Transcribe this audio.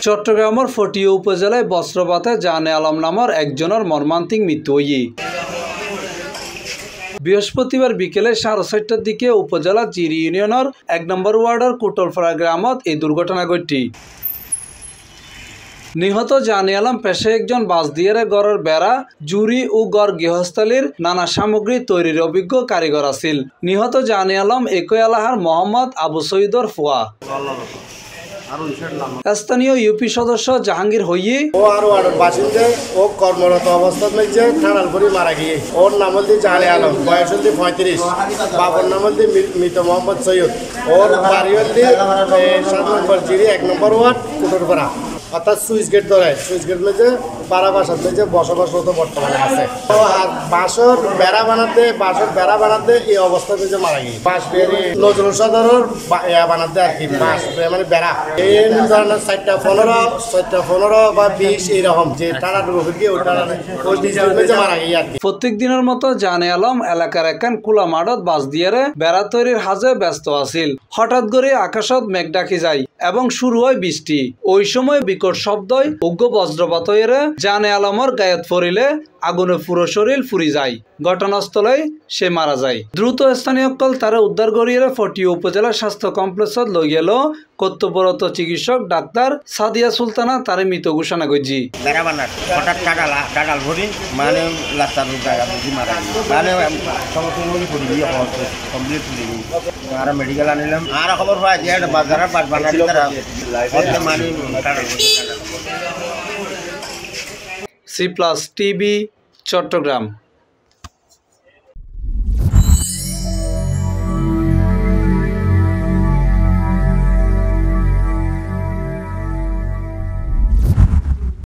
চট্টগ্রামের ফটিয়া উপজেলায় বস্ত্রপাতে জানে আলম নামের একজনের মর্মান্তিক মৃত্যু হয়ে বৃহস্পতিবার বিকেলে 4:30টার দিকে উপজেলা জিরি ইউনিয়নের 1 নম্বর ওয়ার্ডের কুটলপাড়া গ্রামত এই দুর্ঘটনা ঘটে। নিহত জানে আলম পেশায় একজন বাসদিয়ারে গড়ের বেড়া জুরি ও গড় গৃহস্থলীর নানা সামগ্রী তৈরির অভিজ্ঞ কারিগর আছিল। নিহত জানে আলম একই এলাহার মোহাম্মদ আবু সৈয়দর ফুয়া। স্থানীয় ইউপি সদস্য জাহাঙ্গীর হইয়ে ও আর ওয়ার্ডের বাসিন্দা ও কর্মরত অবস্থায় মেজে ঠাড়ালপুরি মারা গিয়ে ওর নাম হল জানে আলম, বয়স হল 35, বাবার নাম হল মৃত মোহাম্মদ সৈয়দ। ওর বাড়ি হল 7 নম্বর জিরি 1 নম্বর ওয়ার্ড কুটরপাড়া, অর্থাৎ সুইচ গেট ধরে সুইচ গেট মেজে পাড়া বাসার মেজে বসবাসরত বর্তমানে আছে। আর বাঁশের বেড়া বানাতে এই অবস্থা মেজে মারা গিয়ে বাঁশ বেড়ে নজরুল সদরের বানাতে আর কি বাঁশ মানে বেড়া এই ধরনের 4টা 15 বা 20 এইরকম যে টানা ঢুকে গিয়ে ওই টানা ওই ডিজিটাল মেজে মারা গিয়ে আর কি। প্রত্যেক দিনের মতো জানে আলম এলাকার একখান খোলা মাঠত বাস দিয়ারে বেড়া তৈরির হাজে ব্যস্ত আছিল। হঠাৎ করে আকাশত মেঘ ডাকি যায় এবং শুরু হয় বৃষ্টি। ওই সময় বিকট শব্দই উগ্র বজ্রপাত হয়ে জানে আলমর গায়ত পড়িলে আগুনে পুরো শরীর ফুরি যায়। ঘটনাস্থলে সে মারা যায়। দ্রুত স্থানীয়সকল তারা উদ্ধার করিয়ে ফটিয়া উপজেলা স্বাস্থ্য কমপ্লেক্সত লই গেল। কর্তব্যরত চিকিৎসক ডাক্তার সাদিয়া সুলতানা তারে মৃত ঘোষণা করছি। হঠাৎ টাটাল ভরি মানে লাস্টার মারা মানে কমপ্লিট আর মেডিকেল আনিলাম আর খবর পাই যে বাজারের পাট বানালি তারা মানে C+ TV চট্টগ্রাম।